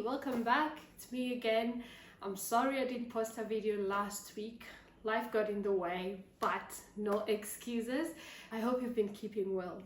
welcome back. It's me again. I'm sorry I didn't post a video last week. Life got in the way, but no excuses. I hope you've been keeping well.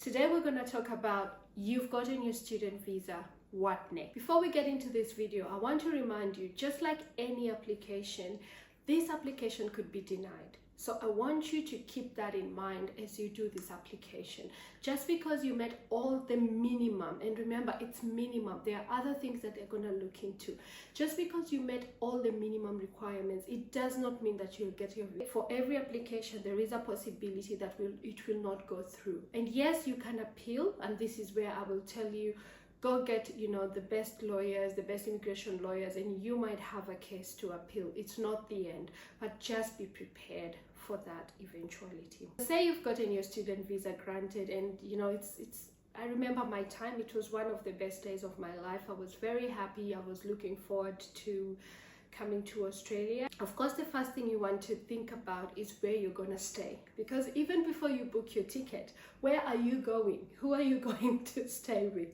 Today we're going to talk about you've gotten your student visa, what next? Before we get into this video, I want to remind you, just like any application, this application could be denied. So I want you to keep that in mind as you do this application. Just because you met all the minimum, and remember it's minimum, there are other things that they're going to look into. Just because you met all the minimum requirements, it does not mean that you'll get your visa. For every application, there is a possibility that it will not go through. And yes, you can appeal, and this is where I will tell you, go get, the best lawyers, the best immigration lawyers, and you might have a case to appeal. It's not the end, but just be prepared for that eventuality. Say you've gotten your student visa granted, and I remember my time, it was one of the best days of my life. I was very happy. I was looking forward to coming to Australia. Of course, the first thing you want to think about is where you're gonna stay, because even before you book your ticket, where are you going? Who are you going to stay with?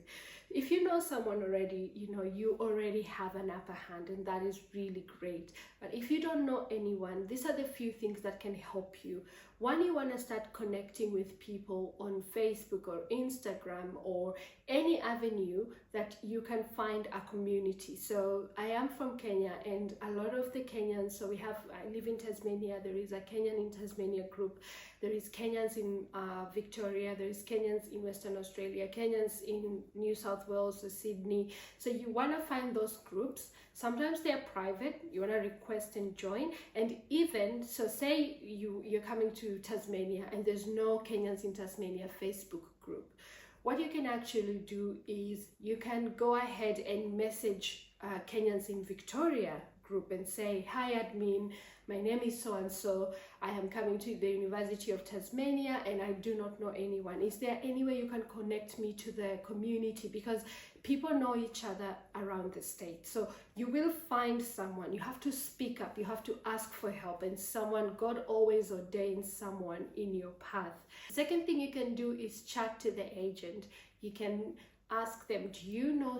If you know someone already, you already have an upper hand, and that is really great. But if you don't know anyone, these are the few things that can help you. One, you want to start connecting with people on Facebook or Instagram or any avenue that you can find a community. So I am from Kenya, and a lot of the Kenyans, I live in Tasmania, there is a Kenyan in Tasmania group, there is Kenyans in Victoria, there is Kenyans in Western Australia, Kenyans in New South Wales or Sydney. So you want to find those groups. Sometimes they're private, you want to request and join. And even, so say you're coming to Tasmania and there's no Kenyans in Tasmania Facebook group. What you can actually do is you can go ahead and message Kenyans in Victoria group and say, hi admin, my name is so-and-so, I am coming to the University of Tasmania and I do not know anyone. Is there any way you can connect me to the community? Because people know each other around the state. So you will find someone. You have to speak up, you have to ask for help, and God always ordains someone in your path. Second thing you can do is chat to the agent. You can ask them, do you know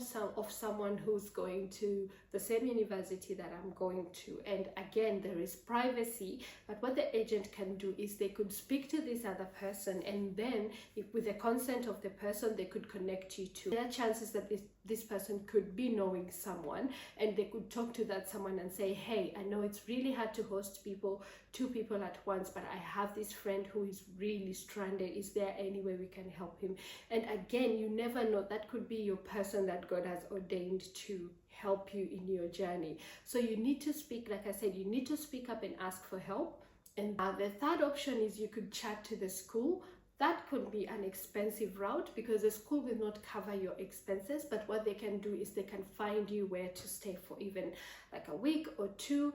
someone who's going to the same university that I'm going to? And again, there is privacy, but what the agent can do is they could speak to this other person, and then with the consent of the person, they could connect you to. There are chances that this person could be knowing someone, and they could talk to that someone and say, hey, I know it's really hard to host two people at once, but I have this friend who is really stranded. Is there any way we can help him? And again, you never know, that could be your person that God has ordained to help you in your journey. So you need to speak, like I said, you need to speak up and ask for help. And the third option is you could chat to the school. That could be an expensive route because the school will not cover your expenses, but what they can do is they can find you where to stay for even like a week or two.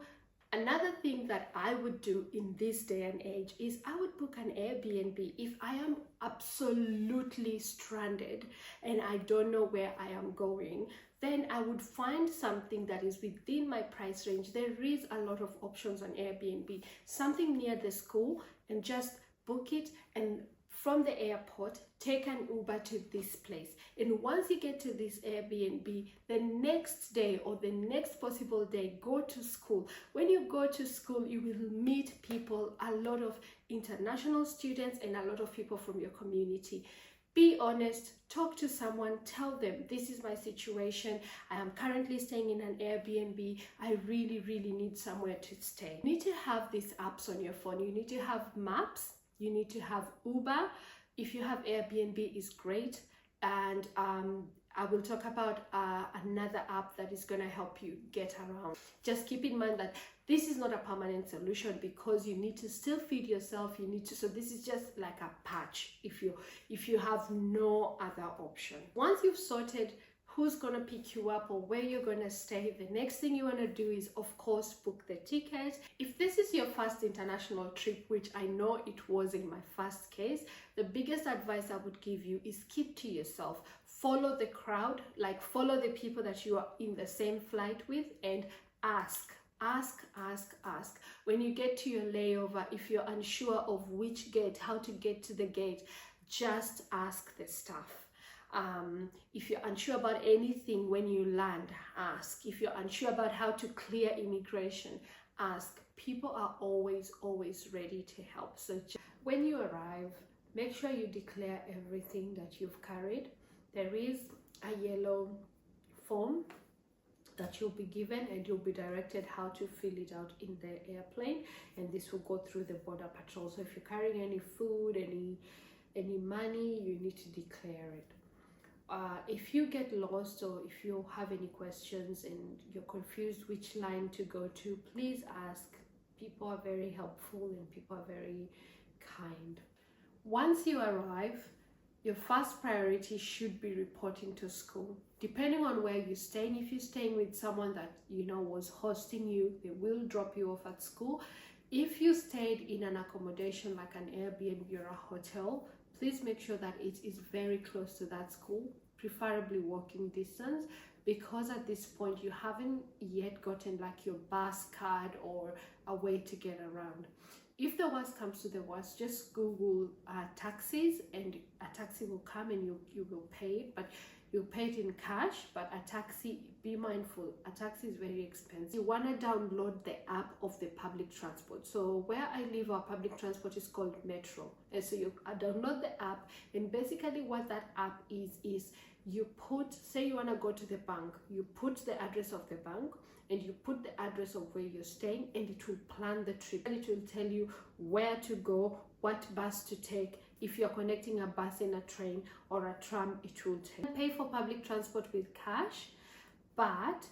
Another thing that I would do in this day and age is I would book an Airbnb. If I am absolutely stranded and I don't know where I am going, then I would find something that is within my price range. There is a lot of options on Airbnb, something near the school, and just book it, and from the airport, take an Uber to this place. And once you get to this Airbnb, the next day or the next possible day, go to school. When you go to school, you will meet people, a lot of international students and a lot of people from your community. Be honest, talk to someone, tell them, this is my situation. I am currently staying in an Airbnb. I really, really need somewhere to stay. You need to have these apps on your phone. You need to have maps. You need to have Uber. If you have Airbnb, is great. And I will talk about another app that is going to help you get around. Just keep in mind that this is not a permanent solution, because you need to still feed yourself. So this is just like a patch if you have no other option. Once you've sorted who's going to pick you up or where you're going to stay, the next thing you want to do is, of course, book the ticket. If this is your first international trip, which I know it was in my first case, the biggest advice I would give you is keep to yourself. Follow the crowd, like follow the people that you are in the same flight with, and ask. When you get to your layover, if you're unsure of which gate, how to get to the gate, just ask the staff. If you're unsure about anything when you land, ask. If you're unsure about how to clear immigration, ask. People are always ready to help. So when you arrive, make sure you declare everything that you've carried. There is a yellow form that you'll be given, and you'll be directed how to fill it out in the airplane, and this will go through the border patrol. So if you're carrying any food, any money, you need to declare it. If you get lost, or if you have any questions and you're confused which line to go to, please ask. People are very helpful and people are very kind. Once you arrive, your first priority should be reporting to school. Depending on where you're staying, if you're staying with someone that you know was hosting you, they will drop you off at school. If you stayed in an accommodation like an Airbnb or a hotel, please make sure that it is very close to that school, preferably walking distance, because at this point you haven't yet gotten like your bus card or a way to get around. If the worst comes to the worst, just Google taxis, and a taxi will come and you will pay it, but you'll pay it in cash. But a taxi, be mindful, a taxi is very expensive. You want to download the app of the public transport. So where I live, our public transport is called Metro, and so you download the app, and basically what that app is you put, say you want to go to the bank, you put the address of the bank, and you put the address of where you're staying, and it will plan the trip. It will tell you where to go, what bus to take. If you're connecting a bus and a train or a tram, it will tell you. Pay for public transport with cash, but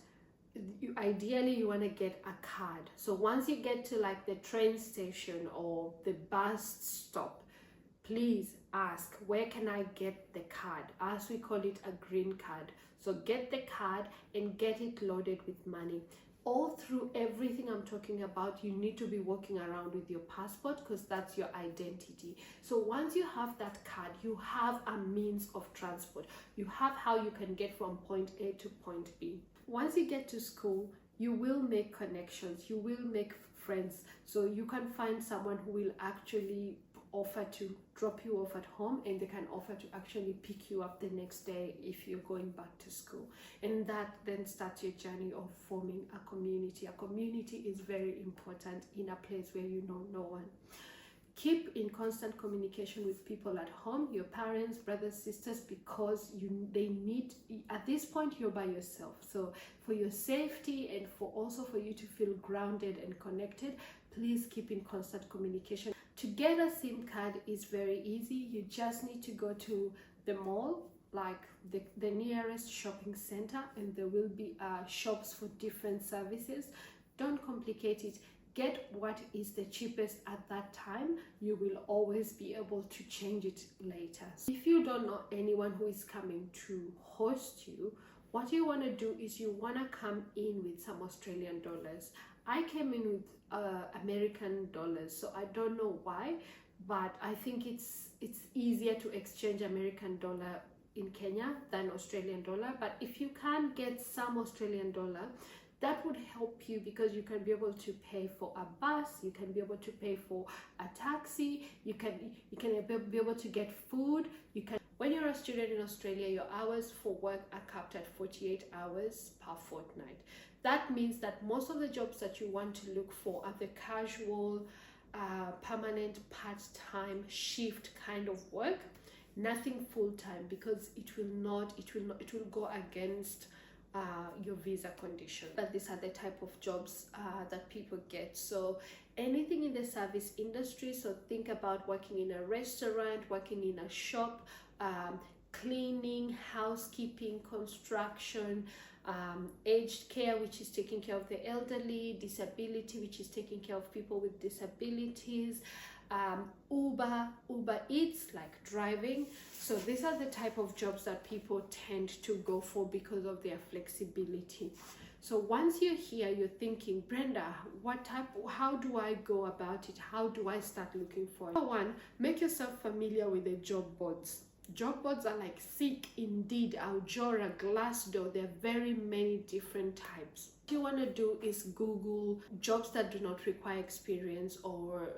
ideally you want to get a card. So once you get to like the train station or the bus stop, please ask, where can I get the card? As we call it, a green card. So get the card and get it loaded with money. All through everything I'm talking about, you need to be walking around with your passport, because that's your identity. So once you have that card, you have a means of transport. You have how you can get from point A to point B. Once you get to school, you will make connections, you will make friends. So you can find someone who will actually offer to drop you off at home, and they can offer to actually pick you up the next day if you're going back to school. And that then starts your journey of forming a community. A community is very important in a place where you know no one. Keep in constant communication with people at home, your parents, brothers, sisters, because they need, at this point you're by yourself. So for your safety and also for you to feel grounded and connected, please keep in constant communication. To get a SIM card is very easy. You just need to go to the mall, like the nearest shopping center, and there will be shops for different services. Don't complicate it. Get what is the cheapest at that time. You will always be able to change it later. So if you don't know anyone who is coming to host you, what you want to do is you want to come in with some Australian dollars. I came in with American dollars, so I don't know why, but I think it's easier to exchange American dollar in Kenya than Australian dollar. But if you can get some Australian dollar, that would help you, because you can be able to pay for a bus, you can be able to pay for a taxi, you can be able to get food. You can, when you're a student in Australia, your hours for work are capped at 48 hours per fortnight. That means that most of the jobs that you want to look for are the casual, permanent, part-time, shift kind of work, nothing full-time, because it will go against your visa condition. But these are the type of jobs that people get. So anything in the service industry, so think about working in a restaurant, working in a shop, cleaning, housekeeping, construction, aged care, which is taking care of the elderly, disability, which is taking care of people with disabilities, Uber Eats, like driving. So these are the type of jobs that people tend to go for because of their flexibility. So once you're here, you're thinking, Brenda, how do I go about it? How do I start looking for it? Number one, make yourself familiar with the job boards. Job boards are like Seek, Indeed, Aljora, Glassdoor. There are very many different types. What you want to do is Google jobs that do not require experience, or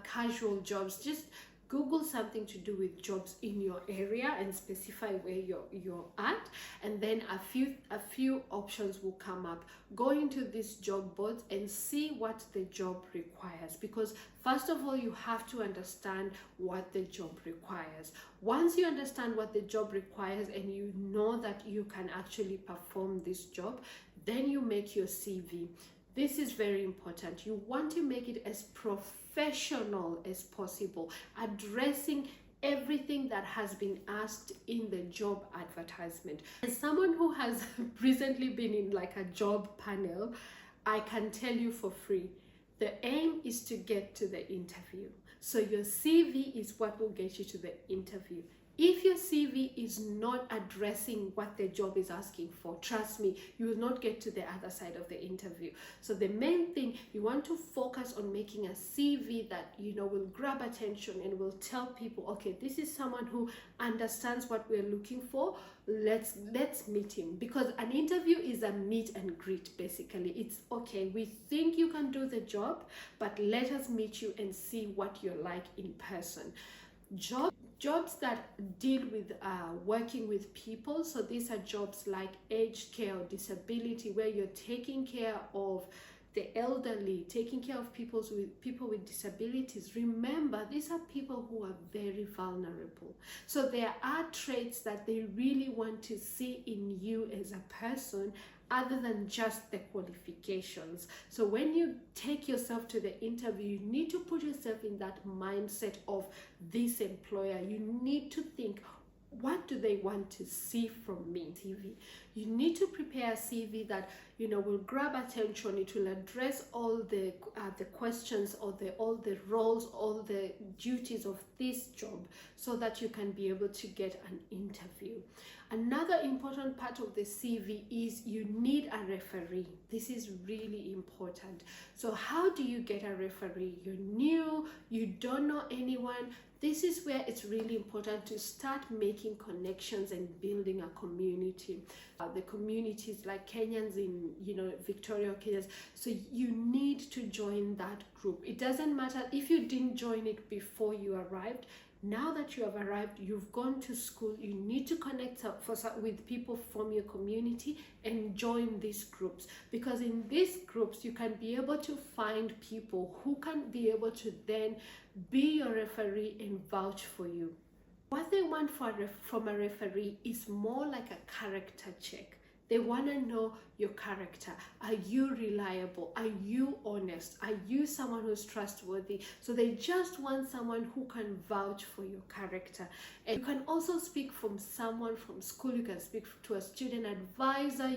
casual jobs. Just Google something to do with jobs in your area and specify where you're at, and then a few options will come up. Go into these job boards and see what the job requires, because first of all you have to understand what the job requires. Once you understand what the job requires and you know that you can actually perform this job, then you make your CV. This is very important. You want to make it as professional as possible, addressing everything that has been asked in the job advertisement. As someone who has recently been in like a job panel, I can tell you for free, the aim is to get to the interview. So your CV is what will get you to the interview. If your CV is not addressing what the job is asking for, trust me, you will not get to the other side of the interview. So the main thing, you want to focus on making a CV that, you know, will grab attention and will tell people, okay, this is someone who understands what we're looking for. Let's meet him. Because an interview is a meet and greet, basically. It's okay, we think you can do the job, but let us meet you and see what you're like in person. Jobs that deal with working with people, so these are jobs like aged care or disability, where you're taking care of the elderly, taking care of people with disabilities. Remember, these are people who are very vulnerable. So there are traits that they really want to see in you as a person, other than just the qualifications. So when you take yourself to the interview, you need to put yourself in that mindset of this employer. You need to think, what do they want to see from me? CV. You need to prepare a CV that, you know, will grab attention. It will address all the questions or all the roles, all the duties of this job, so that you can be able to get an interview. Another important part of the CV is you need a referee. This is really important. So how do you get a referee? You're new, you don't know anyone. This is where it's really important to start making connections and building a community. The communities like Kenyans in, you know, Victoria, Kenya. So you need to join that group. It doesn't matter if you didn't join it before you arrived. Now that you have arrived, you've gone to school, you need to connect with people from your community and join these groups, because in these groups you can be able to find people who can be able to then be your referee and vouch for you. What they want from a referee is more like a character check. They want to know your character. Are you reliable? Are you honest? Are you someone who's trustworthy? So they just want someone who can vouch for your character. And you can also speak from someone from school. You can speak to a student advisor.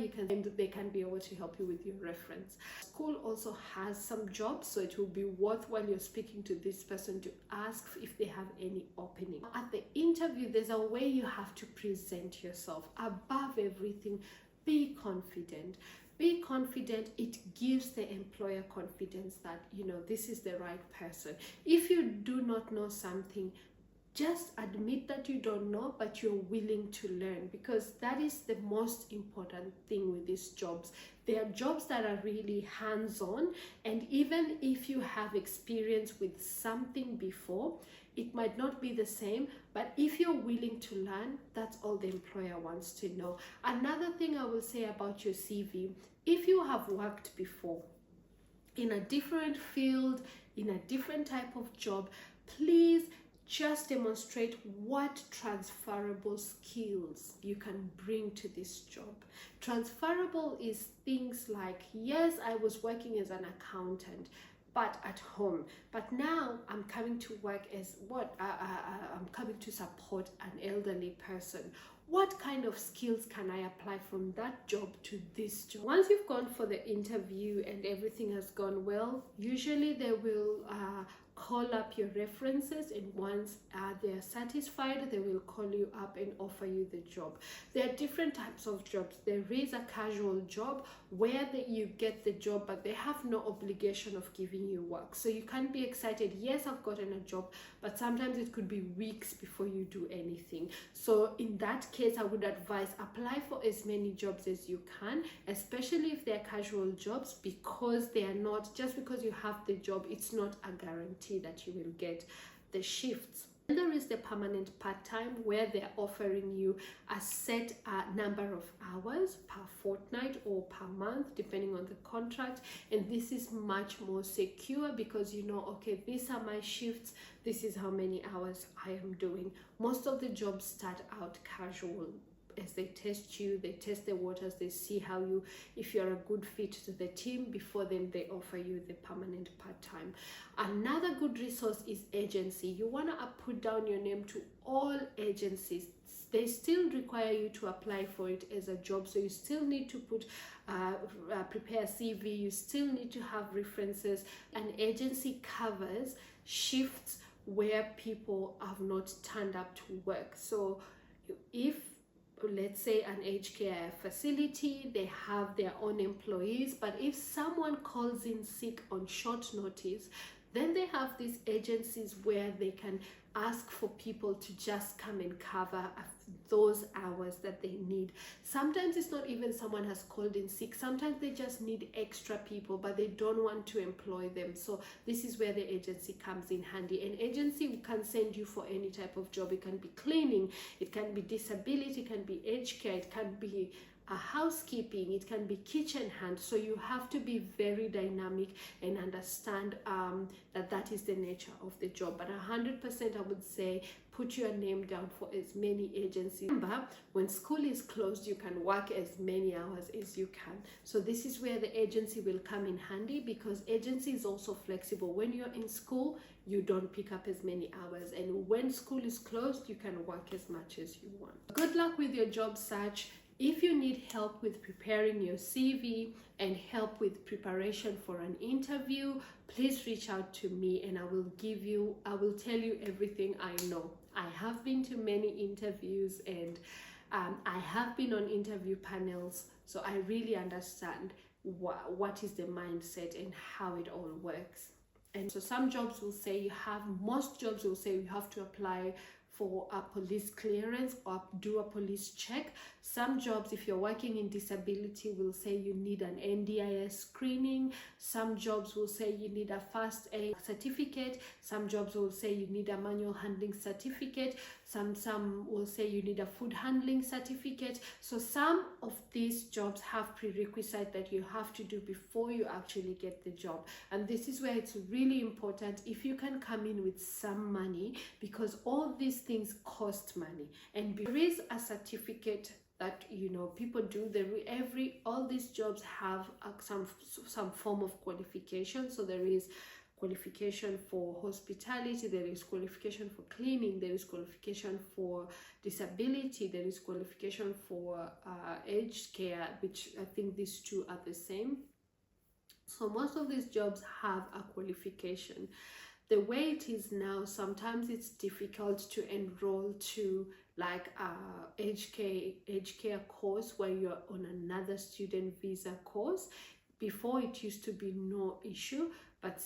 They can be able to help you with your reference. School also has some jobs, so it will be worthwhile you're speaking to this person to ask if they have any opening. At the interview, there's a way you have to present yourself. Above everything, be confident. Be confident. It gives the employer confidence that, you know, this is the right person. If you do not know something, just admit that you don't know, but you're willing to learn, because that is the most important thing with these jobs. They are jobs that are really hands-on, and even if you have experience with something before, it might not be the same, but if you're willing to learn, that's all the employer wants to know. Another thing I will say about your CV, if you have worked before in a different field, in a different type of job, please just demonstrate what transferable skills you can bring to this job. Transferable is things like, yes, I was working as an accountant, but at home, but now I'm coming to work as I'm coming to support an elderly person. What kind of skills can I apply from that job to this job? Once you've gone for the interview and everything has gone well, usually they will call up your references, and once they are satisfied, they will call you up and offer you the job. There are different types of jobs. There is a casual job where you get the job, but they have no obligation of giving you work. So you can be excited, yes, I've gotten a job, but sometimes it could be weeks before you do anything. So in that case, I would advise apply for as many jobs as you can, especially if they're casual jobs, because they are not, just because you have the job, it's not a guarantee that you will get the shifts. There is the permanent part-time, where they're offering you a set number of hours per fortnight or per month, depending on the contract. And this is much more secure because you know, okay, these are my shifts, this is how many hours I am doing. Most of the jobs start out casual. As they test you, they test the waters, they see how you, if you're a good fit to the team, before then they offer you the permanent part-time. Another good resource is agency. You want to put down your name to all agencies. They still require you to apply for it as a job, so you still need to prepare a CV, you still need to have references. An agency covers shifts where people have not turned up to work. So if, let's say, an aged care facility, they have their own employees, but if someone calls in sick on short notice, then they have these agencies where they can ask for people to just come and cover those hours that they need. Sometimes it's not even someone has called in sick, sometimes they just need extra people, but they don't want to employ them. So this is where the agency comes in handy. An agency can send you for any type of job. It can be cleaning, it can be disability, it can be aged care, it can be housekeeping, it can be kitchen hand. So you have to be very dynamic and understand that is the nature of the job. But 100% I would say put your name down for as many agencies. Remember, when school is closed, you can work as many hours as you can. So this is where the agency will come in handy, because agency is also flexible. When you're in school, you don't pick up as many hours, and when school is closed, you can work as much as you want. Good luck with your job search. If you need help with preparing your CV and help with preparation for an interview, please reach out to me and I will tell you everything I know. I have been to many interviews and I have been on interview panels, so I really understand what is the mindset and how it all works. And so some jobs will say most jobs will say you have to apply for a police clearance or do a police check. Some jobs, if you're working in disability, will say you need an NDIS screening. Some jobs will say you need a first aid certificate. Some jobs will say you need a manual handling certificate. Some will say you need a food handling certificate. So some of these jobs have prerequisites that you have to do before you actually get the job. And this is where it's really important if you can come in with some money, because all these things cost money. And there is a certificate that, you know, people do. All these jobs have some form of qualification. So there is qualification for hospitality, there is qualification for cleaning, there is qualification for disability, there is qualification for aged care, which I think these two are the same. So most of these jobs have a qualification. The way it is now, sometimes it's difficult to enroll to like aged care course where you're on another student visa course. Before it used to be no issue, but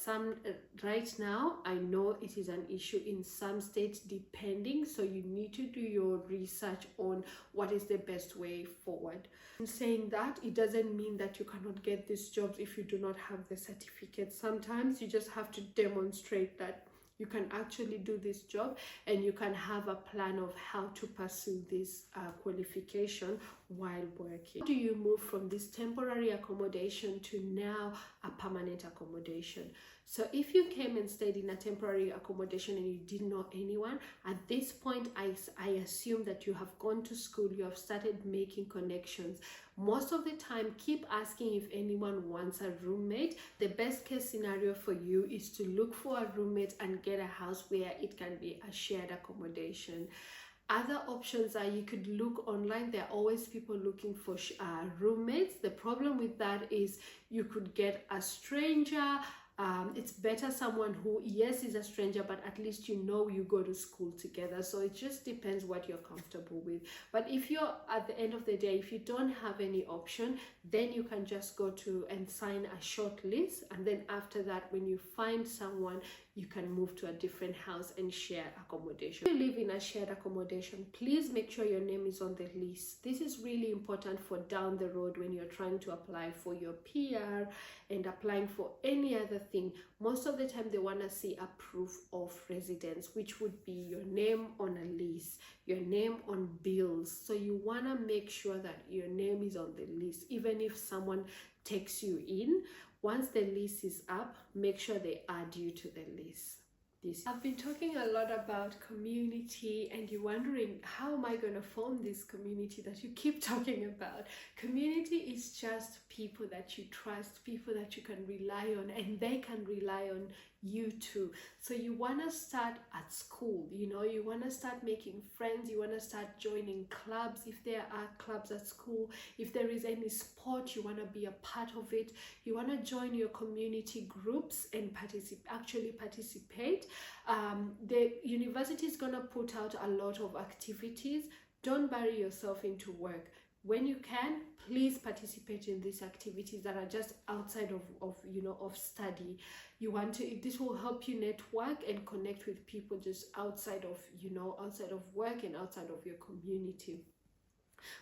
right now I know it is an issue in some states depending. So you need to do your research on what is the best way forward. In saying that, it doesn't mean that you cannot get these jobs if you do not have the certificate. Sometimes you just have to demonstrate that you can actually do this job, and you can have a plan of how to pursue this qualification while working. How do you move from this temporary accommodation to now a permanent accommodation? So if you came and stayed in a temporary accommodation and you didn't know anyone, at this point I assume that you have gone to school, you have started making connections. Most of the time, keep asking if anyone wants a roommate. The best case scenario for you is to look for a roommate and get a house where it can be a shared accommodation. Other options are you could look online. There are always people looking for roommates. The problem with that is you could get a stranger. It's better someone who, yes, is a stranger, but at least you know you go to school together. So it just depends what you're comfortable with. But if you're, at the end of the day, if you don't have any option, then you can just go to and sign a short lease. And then after that, when you find someone, you can move to a different house and share accommodation. If you live in a shared accommodation, please make sure your name is on the list. This is really important for down the road when you're trying to apply for your PR and applying for any other thing. Most of the time they want to see a proof of residence, which would be your name on a lease, your name on bills. So you want to make sure that your name is on the list. Even if someone takes you in, once the list is up, make sure they add you to the list. I've been talking a lot about community, and you're wondering, how am I going to form this community that you keep talking about? Community is just people that you trust, people that you can rely on, and they can rely on you too. So you want to start at school, you know, you want to start making friends, you want to start joining clubs if there are clubs at school. If there is any sport, you want to be a part of it. You want to join your community groups and participate. The university is going to put out a lot of activities. Don't bury yourself into work. When you can, please participate in these activities that are just outside of study. This will help you network and connect with people just outside of work and outside of your community.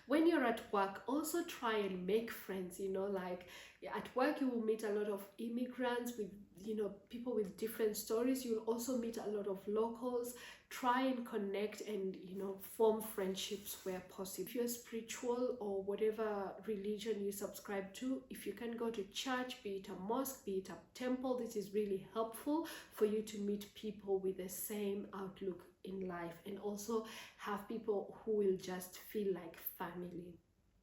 When you're at work, also try and make friends. Like at work, you will meet a lot of immigrants with people with different stories. You'll also meet a lot of locals. Try and connect and form friendships where possible. If you're spiritual or whatever religion you subscribe to, if you can go to church, be it a mosque, be it a temple, this is really helpful for you to meet people with the same outlook in life, and also have people who will just feel like family.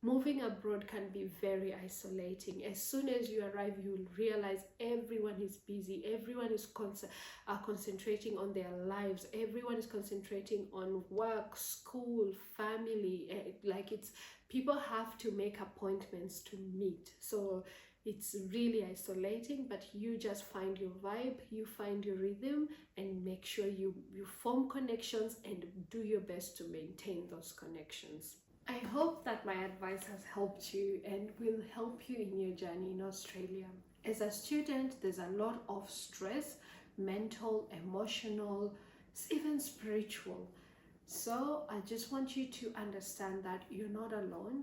Moving abroad can be very isolating. As soon as you arrive, you will realize everyone is busy. Everyone is concentrating on their lives. Everyone is concentrating on work, school, family. People have to make appointments to meet. So it's really isolating, but you just find your vibe, you find your rhythm, and make sure you form connections and do your best to maintain those connections. I hope that my advice has helped you and will help you in your journey in Australia. As a student, there's a lot of stress, mental, emotional, even spiritual. So I just want you to understand that you're not alone.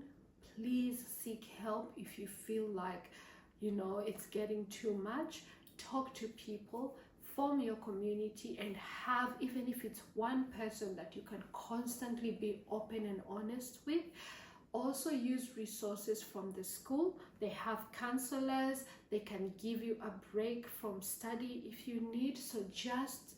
Please seek help if you feel like, it's getting too much. Talk to people. Form your community and have, even if it's one person that you can constantly be open and honest with. Also use resources from the school. They have counselors. They can give you a break from study if you need. So just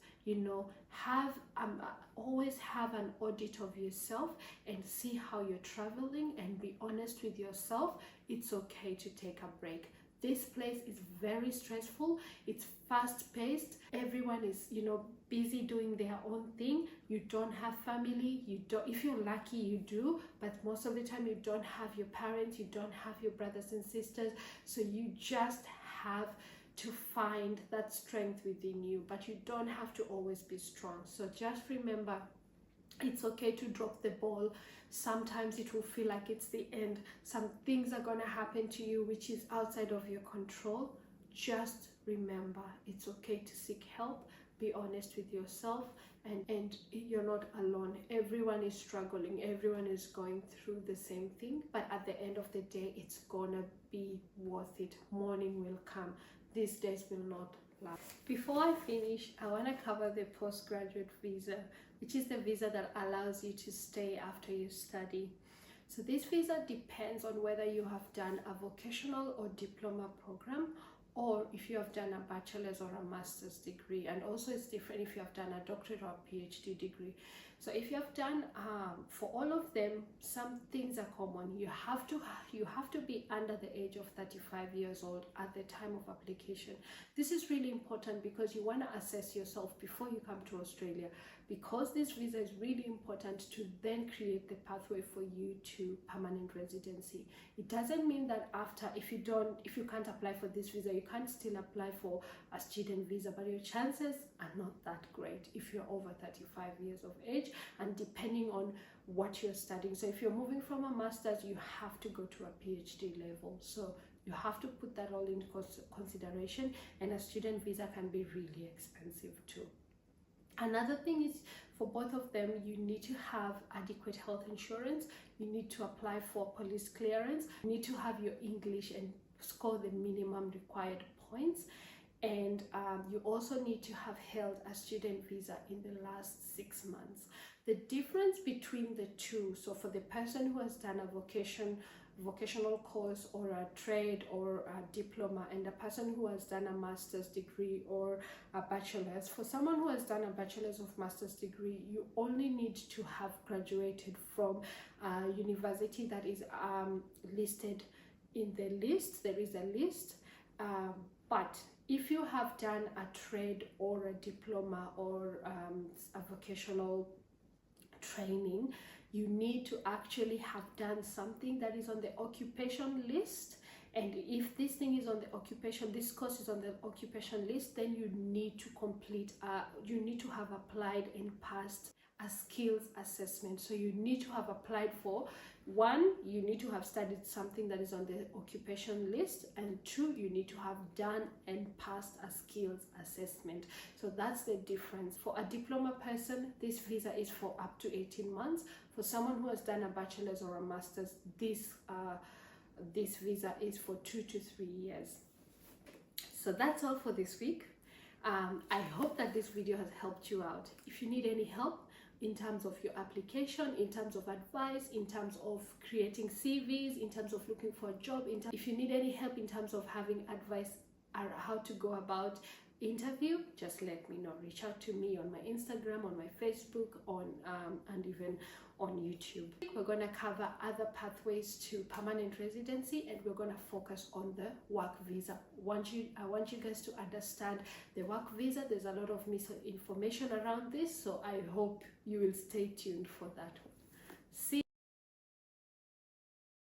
always have an audit of yourself and see how you're traveling, and be honest with yourself. It's okay to take a break. This place is very stressful. It's fast-paced. Everyone is, busy doing their own thing. You don't have family. If you're lucky, you do, but most of the time you don't have your parents. You don't have your brothers and sisters. So you just have to find that strength within you, but you don't have to always be strong. So just remember, it's okay to drop the ball. Sometimes it will feel like it's the end. Some things are going to happen to you which is outside of your control. Just remember, it's okay to seek help. Be honest with yourself, and you're not alone. Everyone is struggling. Everyone is going through the same thing, but at the end of the day, it's gonna be worth it. Morning will come. These days will not last. Before I finish, I want to cover the postgraduate visa, which is the visa that allows you to stay after you study. So this visa depends on whether you have done a vocational or diploma program, or if you have done a bachelor's or a master's degree. And also it's different if you have done a doctorate or a PhD degree. So if you have done, for all of them, some things are common. You have to be under the age of 35 years old at the time of application. This is really important because you want to assess yourself before you come to Australia, because this visa is really important to then create the pathway for you to permanent residency. It doesn't mean that if you can't apply for this visa, you can't still apply for a student visa, but your chances are not that great if you're over 35 years of age, and depending on what you're studying. So if you're moving from a master's, you have to go to a PhD level. So you have to put that all into consideration, and a student visa can be really expensive too. Another thing is, for both of them, you need to have adequate health insurance. You need to apply for police clearance. You need to have your English and score the minimum required points. and you also need to have held a student visa in the last 6 months. The difference between the two, so for the person who has done a vocational course or a trade or a diploma, and a person who has done a master's degree or a bachelor's, for someone who has done a bachelor's of master's degree, you only need to have graduated from a university that is listed in the list. There is a list, but if you have done a trade or a diploma or a vocational training, you need to actually have done something that is on the occupation list. And if this thing is on the occupation, this course is on the occupation list, then you need to complete, you need to have applied and passed a skills assessment. So you need to have applied for, one, you need to have studied something that is on the occupation list, and two, you need to have done and passed a skills assessment. So that's the difference. For a diploma person, this visa is for up to 18 months. For someone who has done a bachelor's or a master's, this visa is for 2 to 3 years. So that's all for this week. I hope that this video has helped you out. If you need any help in terms of your application, in terms of advice, in terms of creating CVs, in terms of looking for a job, if you need any help in terms of having advice on how to go about interview, just let me know. Reach out to me on my Instagram, on my Facebook, and even on YouTube. We're going to cover other pathways to permanent residency, and we're going to focus on the work visa. I want you guys to understand the work visa. There's a lot of misinformation around this, so I hope you will stay tuned for that. See